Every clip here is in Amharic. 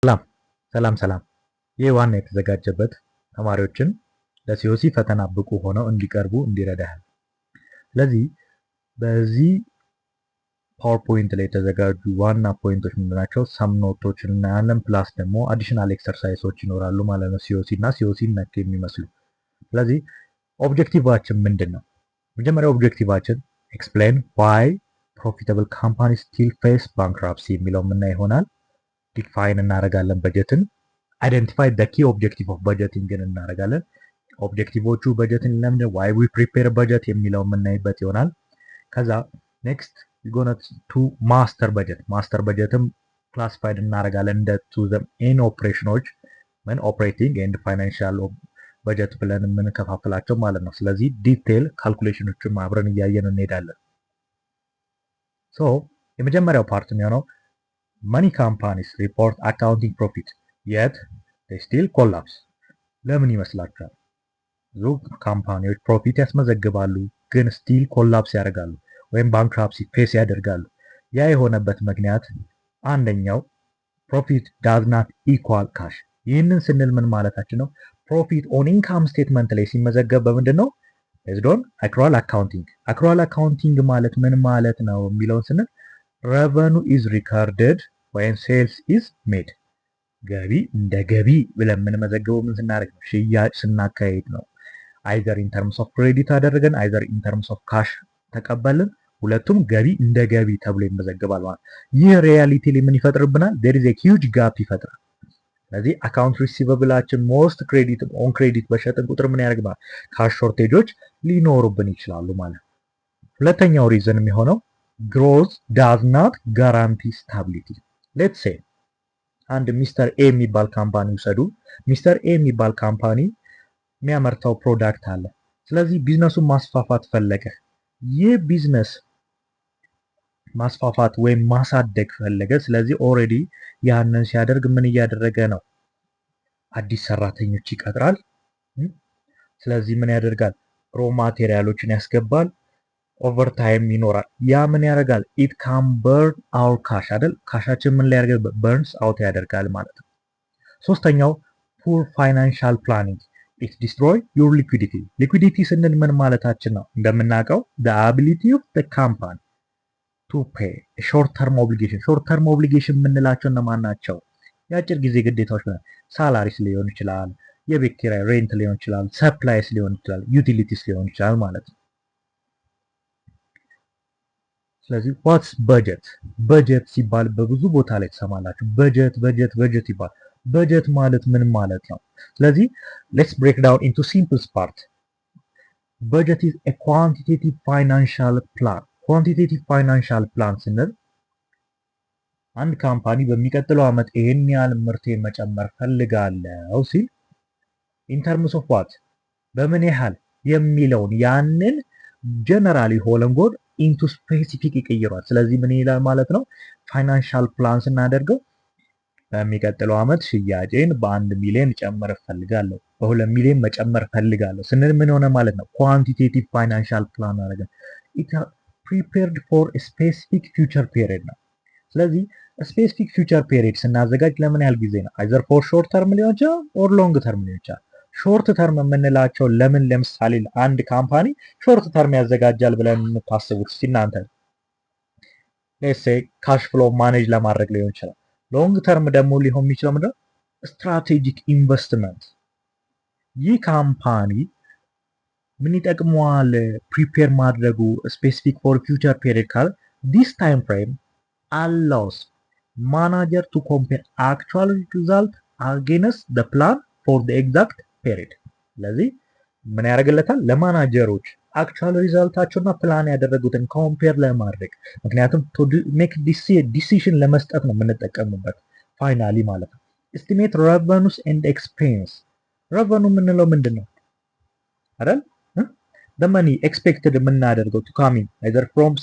ሰላም ሰላም ሰላም። ይህ ዋና የተዘጋጀበት ተማሪዎችን ለሲኦሲ ፈተና ብቁ ሆነው እንዲቀርቡ እንዲረዳሃል። ስለዚህ በዚህ ፓወርፖይንት ላይ የተዘጋጁ ዋና ፖይንቶች ምንድናቸው? ሰም ኖቶችን እናያለን። ፕላስ ደግሞ አዲሽናል ኤክሰርሳይሶች ይኖራሉ ማለት ነው፣ ሲኦሲ እና ሲኦሲ ነክ የሚመስሉ። ስለዚህ ኦብጀክቲቫችን ምንድን ነው? መጀመሪያ ኦብጀክቲቫችን ኤክስፕሌን ዋይ ፕሮፊታብል ካምፓኒ ስቲል ፌስ ባንክራፕሲ የሚለው የምናይ ይሆናል። ዲፋይን እናደርጋለን በጀትን። አይደንቲፋይ ዘ ኪ ኦብጀክቲቭ ኦፍ በጀቲንግን እናደርጋለን። ኦብጀክቲቮቹ በጀትን ለምንድን ዋይ ዊ ፕሪፔር በጀት የሚለው የምናይበት ይሆናል። ከዛ ኔክስት ጎነት ቱ ማስተር በጀት። ማስተር በጀትም ክላሲፋይድ እናደርጋለን እንደ ቱ ዘ ኤን ኦፕሬሽኖች ምን ኦፕሬቲንግ ኤንድ ፋይናንሻል በጀት ብለን የምንከፋፍላቸው ማለት ነው። ስለዚህ ዲቴል ካልኩሌሽኖችን አብረን እያየን እንሄዳለን። ሶ የመጀመሪያው ፓርት የሚሆነው many companies report accounting profit yet they still collapse። ለምን ይመስላችኋል? ብዙ ካምፓኒዎች ፕሮፊት ያስመዘግባሉ ግን ስቲል ኮላፕስ ያደርጋሉ ወይም ባንክራፕሲ ፌስ ያደርጋሉ። ያ የሆነበት ምክንያት አንደኛው ፕሮፊት ዳዝ ናት ኢኳል ካሽ። ይህንን ስንል ምን ማለታችን ነው? ፕሮፊት ኦን ኢንካም ስቴትመንት ላይ ሲመዘገብ በምንድን ነው? ቤዝድ ኦን አክሩዋል አካውንቲንግ። አክሩዋል አካውንቲንግ ማለት ምን ማለት ነው የሚለውን ስንል revenue is recorded when sales is made። ገቢ እንደ ገቢ ብለን የምንመዘግበው ምን ስናደርግ ነው? ሽያጭ ስናካሄድ ነው። አይዘር ኢን ተርምስ ኦፍ ክሬዲት አደረገን፣ አይዘር ኢን ተርምስ ኦፍ ካሽ ተቀበልን፣ ሁለቱም ገቢ እንደ ገቢ ተብሎ ይመዘገባል ማለት። ይህ ሪያሊቲ ላይ ምን ይፈጥርብናል? there is a huge gap ይፈጥራል። ስለዚህ አካውንት ሪሲቨብላችን ሞስት ክሬዲት ኦን ክሬዲት በሸጥን ቁጥር ምን ያደርግናል? ካሽ ሾርቴጆች ሊኖሩብን ይችላሉ ማለት። ሁለተኛው ሪዝን የሚሆነው growth does not guarantee stability። let's say አንድ ሚስተር ኤ የሚባል ካምፓኒ ውሰዱ። ሚስተር ኤ የሚባል ካምፓኒ የሚያመርተው ፕሮዳክት አለ። ስለዚህ ቢዝነሱን ማስፋፋት ፈለገ። ይህ ቢዝነስ ማስፋፋት ወይም ማሳደግ ፈለገ። ስለዚህ ኦልሬዲ ያንን ሲያደርግ ምን እያደረገ ነው? አዲስ ሰራተኞች ይቀጥራል። ስለዚህ ምን ያደርጋል? ሮ ማቴሪያሎችን ያስገባል። ኦቨርታይም ይኖራል። ያ ምን ያደርጋል? ኢት ካን በርን አወር ካሽ አይደል? ካሻችን ምን ላይ ያደርጋል? በርንስ አውት ያደርጋል ማለት ነው። ሶስተኛው ፑር ፋይናንሻል ፕላኒንግ ኢት ዲስትሮይ ዩር ሊኩዊዲቲ። ሊኩዊዲቲ ስንል ምን ማለታችን ነው? እንደምናውቀው the ability of the company to pay short term obligation። ሾርት ተርም ኦብሊጌሽን የምንላቸው እነማን ናቸው? የአጭር ጊዜ ግዴታዎች ናቸው። ሳላሪስ ሊሆን ይችላል፣ የቤት ኪራይ ሬንት ሊሆን ይችላል፣ ሰፕላይስ ሊሆን ይችላል፣ ዩቲሊቲስ ሊሆን ይችላል ማለት ነው። ስለዚህ ዋትስ በጀት? በጀት ሲባል በብዙ ቦታ ላይ ትሰማላችሁ። በጀት በጀት በጀት ይባል። በጀት ማለት ምን ማለት ነው? ስለዚህ ሌትስ ብሬክ ዳውን ኢንቱ ሲምፕልስ ፓርት። በጀት ኢዝ ኤ ኳንቲቴቲቭ ፋይናንሻል ፕላን። ኳንቲቴቲቭ ፋይናንሻል ፕላን ስንል አንድ ካምፓኒ በሚቀጥለው ዓመት ይሄን ያህል ምርት መጨመር ፈልጋለሁ ሲል ኢን ተርምስ ኦፍ ዋት በምን ያህል የሚለውን ያንን ጀነራሊ ሆለንጎድ ኢንቱ ስፔሲፊክ ይቀይሯል። ስለዚህ ምን ይላል ማለት ነው? ፋይናንሻል ፕላን ስናደርገው በሚቀጥለው ዓመት ሽያጭን በ1 ሚሊዮን ጨመር ፈልጋለሁ፣ በ2 ሚሊዮን መጨመር ፈልጋለሁ ስንል ምን ሆነ ማለት ነው? ኳንቲቴቲቭ ፋይናንሻል ፕላን አደረገን። ኢት ፕሪፔርድ ፎር ስፔሲፊክ ፊውቸር ፔሪድ ነው። ስለዚህ ስፔሲፊክ ፊውቸር ፔሪድ ስናዘጋጅ ለምን ያህል ጊዜ ነው? አይዘር ፎር ሾርት ተርም ሊሆን ይችላል ኦር ሎንግ ተርም ሊሆን ይችላል። ሾርት ተርም የምንላቸው ለምን? ለምሳሌ አንድ ካምፓኒ ሾርት ተርም ያዘጋጃል ብለን የምታስቡት እስቲ እናንተ ሌትስ ሴይ ካሽ ፍሎ ማኔጅ ለማድረግ ሊሆን ይችላል። ሎንግ ተርም ደግሞ ሊሆን የሚችለው ምንድነው? ስትራቴጂክ ኢንቨስትመንት። ይህ ካምፓኒ ምን ይጠቅመዋል ፕሪፔር ማድረጉ ስፔሲፊክ ፎር ፊውቸር ፔሪድ ካለ ዲስ ታይም ፍሬም allows manager to compare actual result against the plan for the exact period። ስለዚህ ምን ያደርግለታል? ለማናጀሮች አክቹዋል ሪዛልታቸውና ፕላን ያደረጉትን ኮምፔር ለማድረግ ምክንያቱም ቱ ሜክ ዲሲዥን ለመስጠት ነው የምንጠቀምበት ፋይናሊ ማለት ነው። ኤስቲሜት revenues and expense። revenue የምንለው ምንድን ነው አይደል? the money expected የምናደርገው to come in either from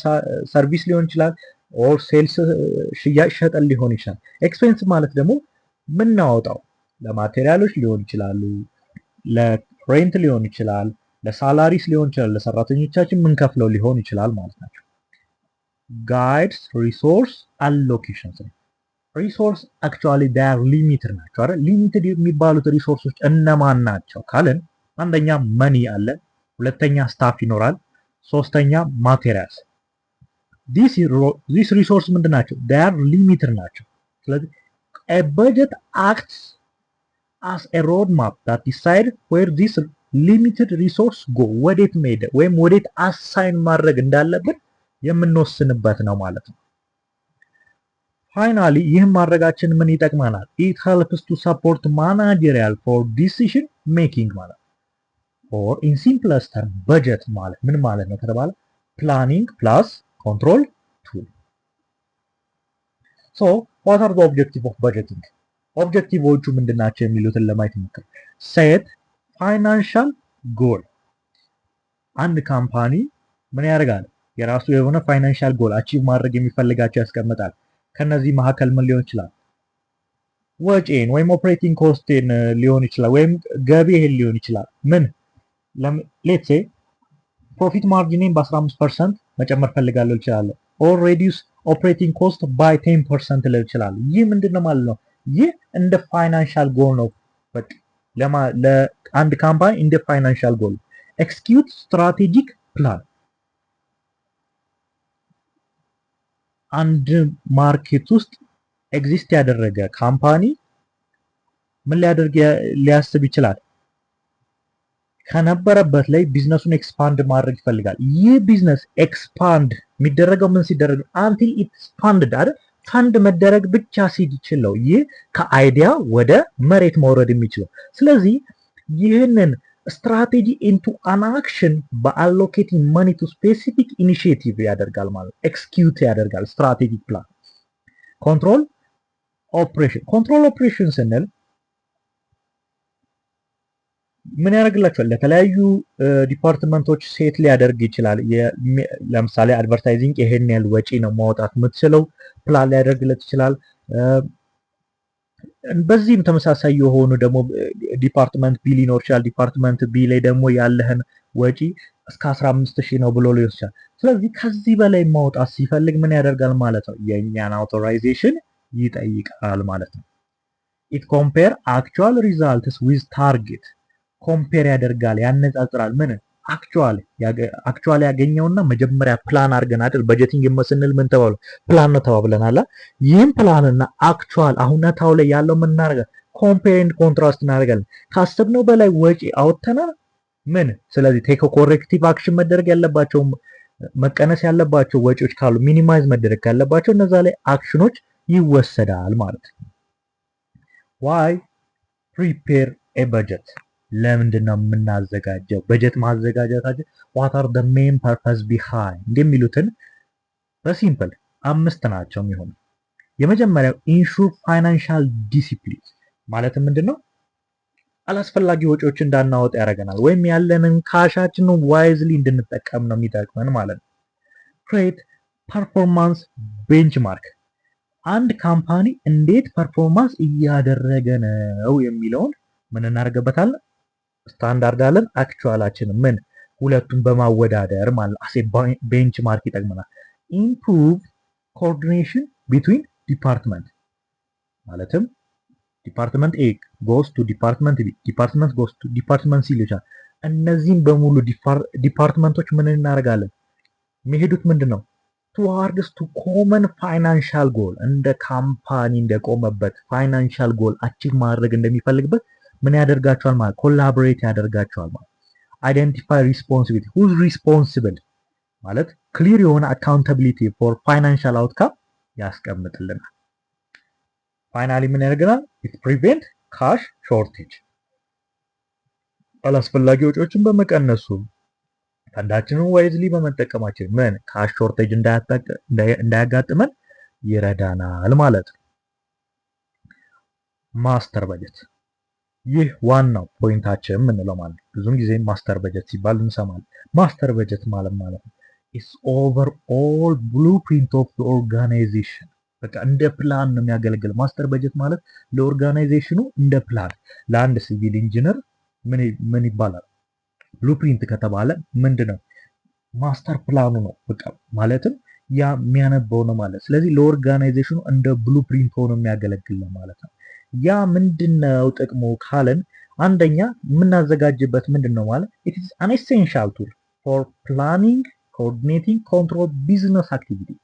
service ሊሆን ይችላል ኦር ሴልስ ሽያጭ ሸጠን ሊሆን ይችላል። ኤክስፔንስ ማለት ደግሞ ምናወጣው ለማቴሪያሎች ሊሆን ይችላሉ፣ ለሬንት ሊሆን ይችላል፣ ለሳላሪስ ሊሆን ይችላል፣ ለሰራተኞቻችን ምንከፍለው ሊሆን ይችላል ማለት ናቸው። ጋይድስ ሪሶርስ አሎኬሽንስ ሪሶርስ አክቹዋሊ ዳር ሊሚትድ ናቸው አይደል? ሊሚትድ የሚባሉት ሪሶርሶች እነማን ናቸው ካልን አንደኛ መኒ አለ፣ ሁለተኛ ስታፍ ይኖራል፣ ሶስተኛ ማቴሪያልስ። ዲስ ሪሶርስ ምንድን ናቸው? ዳር ሊሚትድ ናቸው። ስለዚህ a budget acts as a roadmap that decide where this limited resource go ወዴት መሄድ ወይም ወዴት አሳይን ማድረግ እንዳለብን የምንወስንበት ነው ማለት ነው። ፋይናሊ ይህም ማድረጋችን ምን ይጠቅመናል? it helps to support managerial for decision making ማለት or in simplest term budget ማለት ምን ማለት ነው ከተባለ planning plus control tool. So what are the objective of budgeting? ኦብጀክቲቮቹ ምንድናቸው የሚሉትን ለማየት እንሞክር። set financial goal አንድ ካምፓኒ ምን ያደርጋል? የራሱ የሆነ ፋይናንሻል ጎል አቺቭ ማድረግ የሚፈልጋቸው ያስቀምጣል። ከነዚህ መካከል ምን ሊሆን ይችላል? ወጪን ወይም ኦፕሬቲንግ ኮስትን ሊሆን ይችላል፣ ወይም ገቢህን ሊሆን ይችላል። ምን ሌትስ ሴ ፕሮፊት ማርጂኔን በ15% መጨመር ፈልጋለሁ ይችላል። ኦር ሬዲዩስ ኦፕሬቲንግ ኮስት ባይ 10% ልል ይችላል። ይህ ምንድነው ማለት ነው? ይህ እንደ ፋይናንሻል ጎል ነው። በቃ ለአንድ ካምፓኒ እንደ ፋይናንሻል ጎል ኤክስኪዩት ስትራቴጂክ ፕላን አንድ ማርኬት ውስጥ ኤግዚስት ያደረገ ካምፓኒ ምን ሊያስብ ይችላል? ከነበረበት ላይ ቢዝነሱን ኤክስፓንድ ማድረግ ይፈልጋል። ይህ ቢዝነስ ኤክስፓንድ የሚደረገው ምን ሲደረግ? አንቲል ኢትስ ፋንድድ አይደል? ፋንድ መደረግ ብቻ ሲችል ነው ይህ ከአይዲያ ወደ መሬት መውረድ የሚችለው። ስለዚህ ይህንን ስትራቴጂ ኢንቱ አን አክሽን በአሎኬቲንግ መኒ ቱ ስፔሲፊክ ኢኒሺየቲቭ ያደርጋል ማለት ኤክስኪዩት ያደርጋል። ስትራቴጂክ ፕላን ኮንትሮል ኦፕሬሽን። ኮንትሮል ኦፕሬሽን ስንል ምን ያደርግላቸዋል? ለተለያዩ ዲፓርትመንቶች ሴት ሊያደርግ ይችላል። ለምሳሌ አድቨርታይዚንግ ይሄን ያህል ወጪ ነው ማውጣት የምትችለው ፕላን ሊያደርግለት ይችላል። በዚህም ተመሳሳይ የሆኑ ደግሞ ዲፓርትመንት ቢ ሊኖር ይችላል። ዲፓርትመንት ቢ ላይ ደግሞ ያለህን ወጪ እስከ 15000 ነው ብሎ ሊሆን ይችላል። ስለዚህ ከዚህ በላይ ማውጣት ሲፈልግ ምን ያደርጋል ማለት ነው? የእኛን አውቶራይዜሽን ይጠይቃል ማለት ነው። ኢት ኮምፔር አክቹዋል ሪዛልትስ ዊዝ ታርጌት ኮምፔር ያደርጋል፣ ያነጻጽራል። ምን አክቹዋሊ ያገኘውና መጀመሪያ ፕላን አድርገን አይደል በጀቲንግ ስንል ምን ተባሉ? ፕላን ነው ተባብለናል። ይህም ፕላንና አክቹዋል አሁነታው ላይ ያለው ምን እናደርጋለን? ኮምፔር ኤንድ ኮንትራስት እናደርጋለን። ካሰብነው በላይ ወጪ አውጥተናል። ምን ስለዚህ ቴክ ኮሬክቲቭ አክሽን መደረግ ያለባቸው መቀነስ ያለባቸው ወጪዎች ካሉ ሚኒማይዝ መደረግ ያለባቸው እነዛ ላይ አክሽኖች ይወሰዳል ማለት ነው። ዋይ ፕሪፔር ኤ በጀት ለምንድን ነው የምናዘጋጀው? በጀት ማዘጋጀታችን what are the main purpose behind እንደሚሉትን በሲምፕል 5 ናቸው የሚሆኑ። የመጀመሪያው ኢንሹር ፋይናንሻል ዲሲፕሊን ማለት ምንድነው? አላስፈላጊ ወጪዎች እንዳናወጣ ያደርገናል፣ ወይም ያለንን ካሻችንን ዋይዝሊ እንድንጠቀም ነው የሚጠቅመን ማለት ነው። ክሬት ፐርፎርማንስ ቤንችማርክ አንድ ካምፓኒ እንዴት ፐርፎርማንስ እያደረገ ነው የሚለውን ምን እናደርግበታለን? ስታንዳርድ አለን። አክቹዋላችን ምን ሁለቱን በማወዳደር ማለት አሴ ቤንች ማርክ ይጠቅመናል። ኢምፕሩቭ ኮኦርዲኔሽን ቢትዊን ዲፓርትመንት ማለትም ዲፓርትመንት ኤ ጎስ ቱ ዲፓርትመንት ቢ፣ ዲፓርትመንት ጎስ ቱ ዲፓርትመንት ሲ ይላል። እነዚህን በሙሉ ዲፓርትመንቶች ምን እናደርጋለን? የሚሄዱት ምንድነው? ቱዋርድስ ቱ ኮመን ፋይናንሻል ጎል እንደ ካምፓኒ እንደቆመበት ፋይናንሻል ጎል አቺቭ ማድረግ እንደሚፈልግበት ምን ያደርጋቸዋል ማለት ኮላቦሬት ያደርጋቸዋል ማለት። አይደንቲፋይ ሪስፖንሲቢሊቲ ሁዝ ሪስፖንሲብል ማለት ክሊር የሆነ አካውንታቢሊቲ ፎር ፋይናንሻል አውትካም ያስቀምጥልናል። ፋይናሊ ምን ያደርገናል? ኢት ፕሪቬንት ካሽ ሾርቴጅ አላስፈላጊ ወጪዎችን በመቀነሱ ፈንዳችንን ዋይዝሊ በመጠቀማችን ምን ካሽ ሾርቴጅ እንዳያጋጥመን ይረዳናል ማለት ነው። ማስተር በጀት ይህ ዋናው ፖይንታችን የምንለው ማለት ነው። ብዙም ጊዜ ማስተር በጀት ሲባል እንሰማለን። ማስተር በጀት ማለት ነው ኢትስ ኦቨር ኦል ብሉፕሪንት ኦፍ ዘ ኦርጋናይዜሽን በቃ እንደ ፕላን ነው የሚያገለግል። ማስተር በጀት ማለት ለኦርጋናይዜሽኑ እንደ ፕላን። ለአንድ ሲቪል ኢንጂነር ምን ይባላል? ብሉፕሪንት ከተባለ ምንድነው? ማስተር ፕላኑ ነው በቃ። ማለትም ያ የሚያነበው ነው ማለት። ስለዚህ ለኦርጋናይዜሽኑ እንደ ብሉፕሪንት ሆኖ የሚያገለግል ነው ማለት ነው። ያ ምንድነው ጥቅሙ ካለን አንደኛ የምናዘጋጅበት ምንድነው ማለት it is an essential tool for planning, coordinating, control business activity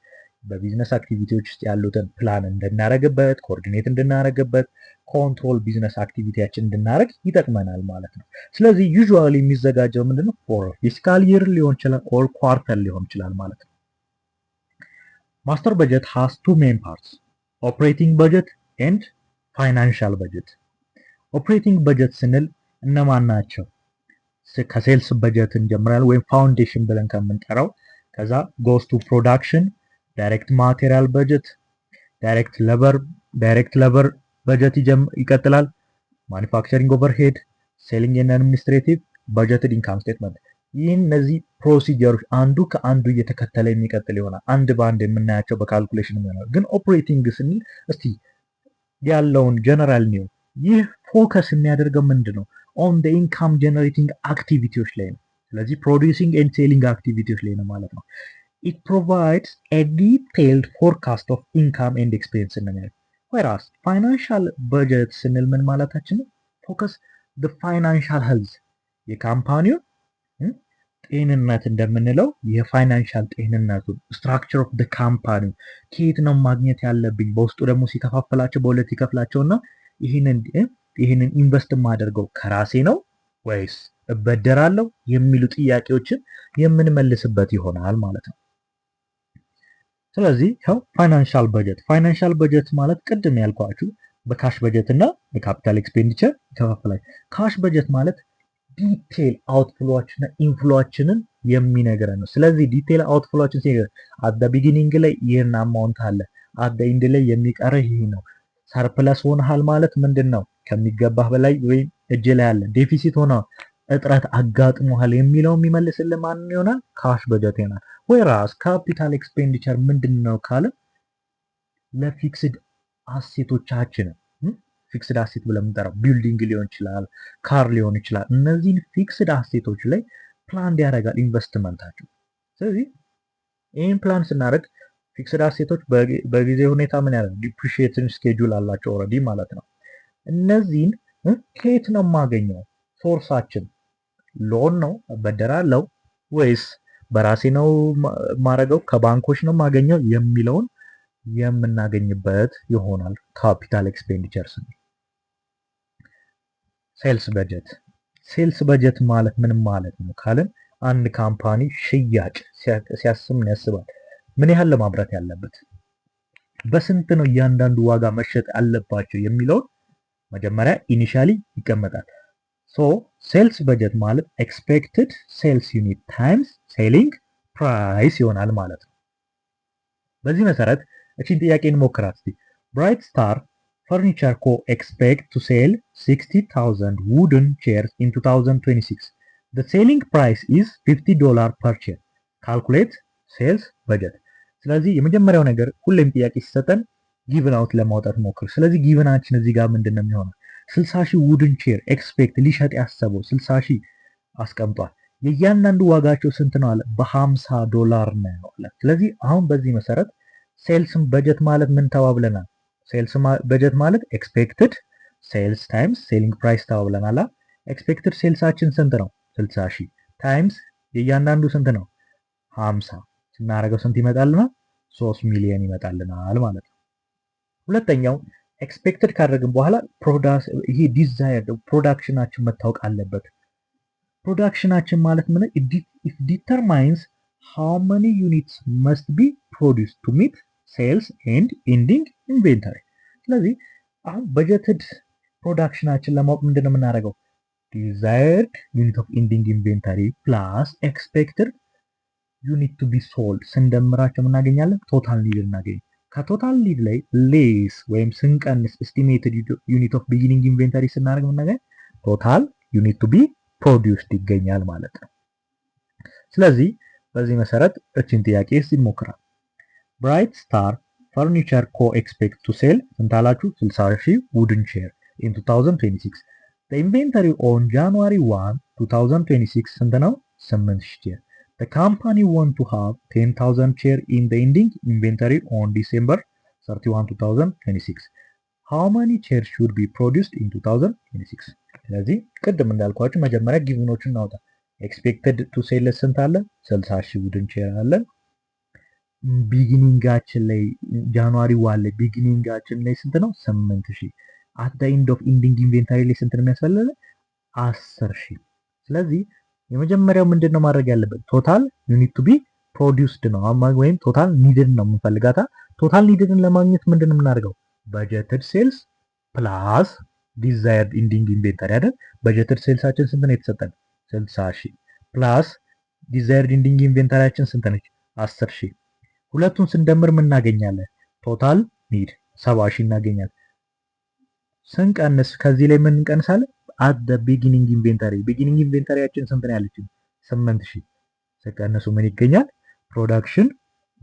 በቢዝነስ አክቲቪቲዎች ውስጥ ያሉትን ፕላን እንድናረግበት፣ ኮኦርዲኔት እንድናረግበት፣ ኮንትሮል ቢዝነስ አክቲቪቲያችን እንድናረግ ይጠቅመናል ማለት ነው። ስለዚህ ዩዥዋሊ የሚዘጋጀው ምንድነው ፎር ፊስካል ይር ሊሆን ይችላል ኦር ኳርተር ሊሆን ይችላል ማለት ነው። ማስተር በጀት ሃዝ ቱ ሜን ፓርትስ ኦፕሬቲንግ በጀት ኤንድ ፋይናንሻል በጀት። ኦፕሬቲንግ በጀት ስንል እነማን ናቸው? ከሴልስ በጀት እንጀምራለን ወይም ፋውንዴሽን ብለን ከምንጠራው። ከዛ ጎስ ቱ ፕሮዳክሽን፣ ዳይሬክት ማቴሪያል በጀት፣ ዳይሬክት ለበር በጀት ይቀጥላል። ማኒፋክቸሪንግ ኦቨርሄድ፣ ሴሊንግ ኤንድ አድሚኒስትሬቲቭ፣ በጀትድ ኢንካም ስቴትመንት። ይህን እነዚህ ፕሮሲጀሮች አንዱ ከአንዱ እየተከተለ የሚቀጥል ይሆናል። አንድ በአንድ የምናያቸው በካልኩሌሽን ይሆናል። ግን ኦፕሬቲንግ ስንል እስቲ ያለውን ጀነራል ነው። ይህ ፎከስ የሚያደርገው ምንድነው? ኦን ዘ ኢንካም ጀነሬቲንግ አክቲቪቲዎች ላይ ነው። ስለዚህ ፕሮዲዩሲንግ ኤንድ ሴሊንግ አክቲቪቲዎች ላይ ነው ማለት ነው። it provides a detailed forecast of income and expense እንላለን። whereas financial budget ስንል ምን ማለታችን ነው? focus the financial health የካምፓኒው ጤንነት እንደምንለው የፋይናንሻል ጤንነቱን structure of the company ከየት ነው ማግኘት ያለብኝ፣ በውስጡ ደግሞ ሲከፋፈላቸው በሁለት ይከፍላቸውና ይህንን ኢንቨስት ማደርገው ከራሴ ነው ወይስ እበደራለሁ የሚሉ ጥያቄዎችን የምንመልስበት ይሆናል ማለት ነው። ስለዚህ ያው ፋይናንሻል በጀት ማለት ቅድም ያልኳችሁ በካሽ በጀት እና በካፒታል ኤክስፔንዲቸር ይከፋፈላል። ካሽ በጀት ማለት ዲቴል አውትፍሎዎችና ኢንፍሎዎችንን የሚነግረን ነው። ስለዚህ ዲቴል አውትፍሎዎችን ሲነግር አት ዘ ቢጊኒንግ ላይ ይሄን አማውንት አለ፣ አት ዘ ኤንድ ላይ የሚቀርህ ይሄ ነው። ሰርፕለስ ሆነሃል ማለት ምንድነው? ከሚገባህ በላይ ወይም እጅ ላይ አለ። ዴፊሲት ሆነ እጥረት አጋጥሞሃል የሚለው የሚመልስልን ማን ይሆናል? ካሽ በጀት ይሆናል። ወይራስ ካፒታል ኤክስፔንዲቸር ምንድነው ካለ ለፊክስድ አሴቶቻችን ፊክስድ አሴት ብለን የምንጠራው ቢልዲንግ ሊሆን ይችላል፣ ካር ሊሆን ይችላል። እነዚህን ፊክስድ አሴቶች ላይ ፕላን ያደርጋል ኢንቨስትመንታቸው። ስለዚህ ይህን ፕላን ስናደርግ ፊክስድ አሴቶች በጊዜ ሁኔታ ምን ያደርጋል? ዲፕሪሺዬሽን ስኬጁል አላቸው ኦልሬዲ ማለት ነው። እነዚህን ከየት ነው የማገኘው? ሶርሳችን ሎን ነው እበደራለሁ ወይስ በራሴ ነው ማረገው ከባንኮች ነው ማገኘው የሚለውን የምናገኝበት ይሆናል። ካፒታል ኤክስፔንዲቸር ስንል ሴልስ በጀት ማለት ምን ማለት ነው ካልን አንድ ካምፓኒ ሽያጭ ሲያስብ ምን ያስባል? ምን ያህል ለማምረት ያለበት፣ በስንት ነው እያንዳንዱ ዋጋ መሸጥ አለባቸው የሚለውን መጀመሪያ ኢኒሻሊ ይቀመጣል። ሶ ሴልስ በጀት ማለት ኤክስፔክትድ ሴልስ ዩኒት ታይምስ ሴሊንግ ፕራይስ ይሆናል ማለት ነው። በዚህ መሰረት እቺን ጥያቄ እንሞክራት እስቲ። ብራይት ስታር ፈርኒቸር ኮ ኤክስፔክት ቱ ሴል 60,000 wooden chairs in 2026. The selling price is $50 per chair. Calculate sales budget. ስለዚህ የመጀመሪያው ነገር ሁሌም ጥያቄ ሲሰጠን ጊቭን አውት ለማውጣት ሞክር። ስለዚህ ጊቭናችን እዚህ ጋር ምንድነው የሚሆነው? 60,000 ውድን ቼር ኤክስፔክት ሊሸጥ ያሰበው 60,000 አስቀምጧል። የእያንዳንዱ ዋጋቸው ስንት ነው አለ? $50 ነው አለ። ስለዚህ አሁን በዚህ መሰረት ሴልስ በጀት ማለት ምን ተባብለናል? ሴልስ በጀት ማለት ኤክስፔክትድ ሴልስ ታይምስ ሴሊንግ ፕራይስ ተባብለናል። ኤክስፔክትድ ሴልሳችን ስንት ነው? 60,000 ታይምስ የእያንዳንዱ ስንት ነው? 50 ስናደርገው ስንት ይመጣልናል? 3 ሚሊዮን ይመጣልናል ማለት ነው። ሁለተኛው ኤክስፔክትድ ካደረግን በኋላ ይሄ ዲዛይር ፕሮዳክሽናችን መታወቅ አለበት። ፕሮዳክሽናችን ማለት ምን? it determines how many units must be produced to meet sales and ending inventory። ስለዚህ አሁን በጀትድ ፕሮዳክሽናችን ለማወቅ ምንድነው የምናደርገው? desired unit of ending inventory plus expected unit to be sold ስንደምራቸው እናገኛለን ቶታል ኒድ እናገኝ። ከቶታል ኒድ ላይ ሌስ ወይም ስንቀንስ ኤስቲሜትድ ዩኒት ኦፍ ቢጊኒንግ ኢንቬንተሪ ስናደርግ ምናገኝ ቶታል ዩኒት ቱ ቢ ፕሮዲውስድ ይገኛል ማለት ነው። ስለዚህ በዚህ መሰረት እቺን ጥያቄ ይሞክራል። ብራይት ስታር ፈርኒቸር ኮ ኤክስፔክት ቱ ሴል ስንት አላችሁ? 60,000 ውድን ቼር ኢን 2026። the inventory on January 1 2026 ስንት ነው? 8,000 ቼር the company want to have 10,000 share in the ending inventory on December 31 2026 how many shares should be produced in 2026 ስለዚህ ቅድም እንዳልኳችሁ መጀመሪያ ጊቭኖችን እናውጣ expected to sell ስንት አለ 60 ሺህ ቡድን ሼር አለን ቢጊኒንጋችን ላይ ጃንዋሪ 1 ላይ ቢጊኒንጋችን ላይ ስንት ነው 8000 at the end of ending inventory ላይ ስንት ነው የሚያስፈልገው 10000 ስለዚህ የመጀመሪያው ምንድነው ማድረግ ያለበት ቶታል ዩኒት ቱ ቢ ፕሮዲውስድ ነው ወይም ቶታል ኒድድ ነው የምንፈልጋታ ቶታል ኒድድን ለማግኘት ምንድነው የምናደርገው በጀትድ ሴልስ ፕላስ ዲዛይርድ ኢንዲንግ ኢንቬንተሪ አይደል በጀትድ ሴልሳችን ስንት ነው የተሰጠን 60000 ፕላስ ዲዛይርድ ኢንዲንግ ኢንቬንተሪያችን ስንት ነች 10000 ሁለቱን ስንደምር ምን እናገኛለን ቶታል ኒድ 70000 እናገኛለን ስንቀንስ ከዚህ ላይ ምን እንቀንሳለን at the beginning ኢንቬንተሪያችን ስንት ነው ያለችን 8000 ስንቀንሱ ምን ይገኛል ፕሮዳክሽን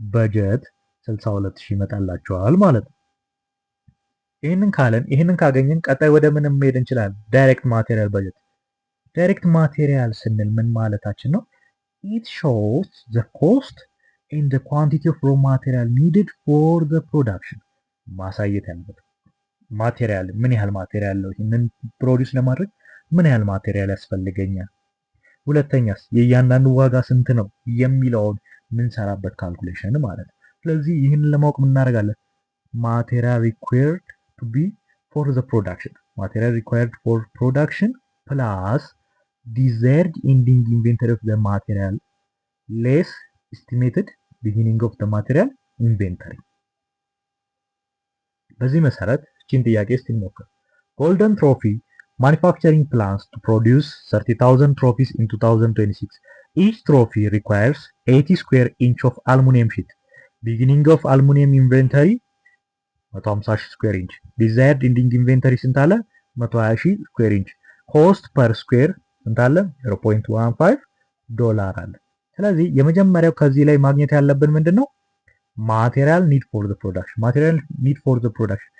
በጀት 62000 ይመጣላችኋል ማለት ነው ይሄንን ካገኘን ቀጣይ ወደ ምንም መሄድ እንችላለን ዳይሬክት ማቴሪያል በጀት ዳይሬክት ማቴሪያል ስንል ምን ማለታችን ነው it shows the cost and the quantity of raw material needed for the production ማሳየት ያለበት ማቴሪያል ምን ያህል ማቴሪያል ነው ይሄንን ፕሮዲዩስ ለማድረግ ምን ያህል ማቴሪያል ያስፈልገኛል ሁለተኛስ የእያንዳንዱ ዋጋ ስንት ነው የሚለውን ምን ሰራበት ካልኩሌሽን ማለት ነው ስለዚህ ይሄንን ለማወቅ ምን እናደርጋለን material required to be for the production material required for production plus desired ending inventory of the material less estimated beginning of the material inventory በዚህ መሰረት እቺን ጥያቄ እስቲ እንሞክር golden trophy manufacturing plans to produce 30,000 trophies in 2026 each trophy requires 80 square inch of aluminum sheet beginning of aluminum inventory 150 square inch desired ending inventory ስንት አለ 120 square inch cost per square ስንት አለ 0.15 ዶላር አለ ስለዚህ የመጀመሪያው ከዚህ ላይ ማግኘት ያለብን ምንድነው ማቴሪያል ኒድ ፎር ዘ ፕሮዳክሽን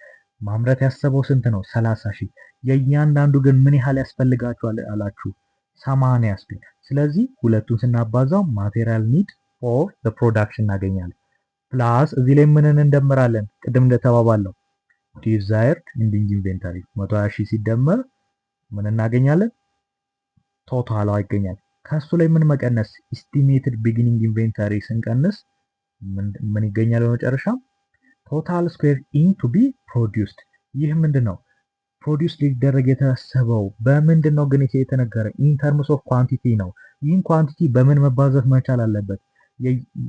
ማምረት ያሰበው ስንት ነው 30000 የእያንዳንዱ ግን ምን ያህል ያስፈልጋቸዋል አላችሁ 80 ያስፈልግ ስለዚህ ሁለቱን ስናባዛው ማቴሪያል ኒድ ፎር ዘ ፕሮዳክሽን እናገኛለን ፕላስ እዚህ ላይ ምንን እንደምራለን ቅድም እንደተባባለው ዲዛይርድ ኢንዲንግ ኢንቬንተሪ 120000 ሲደመር ምን እናገኛለን ቶታሉ ይገኛል ከሱ ላይ ምን መቀነስ ኤስቲሜትድ ቢጊኒንግ ኢንቬንተሪ ስንቀንስ ምን ይገኛል በመጨረሻ ቶታል ስኩዌር ኢን ቱ ቢ ፕሮዲዩስድ ይህ ምንድነው ፕሮዲዩስ ሊደረግ የታሰበው በምንድነው ግን ይሄ የተነገረ ኢን ተርምስ ኦፍ ኳንቲቲ ነው ይህን ኳንቲቲ በምን መባዛት መቻል አለበት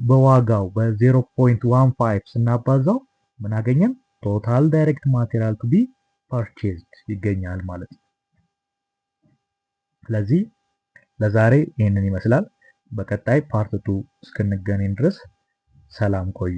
በዋጋው በ0.15 ስናባዛው ምን አገኘን ቶታል ዳይሬክት ማቴሪያል ቱ ቢ ፐርቼዝድ ይገኛል ማለት ነው ስለዚህ ለዛሬ ይሄንን ይመስላል በቀጣይ ፓርት 2 እስክንገናኝ ድረስ ሰላም ቆዩ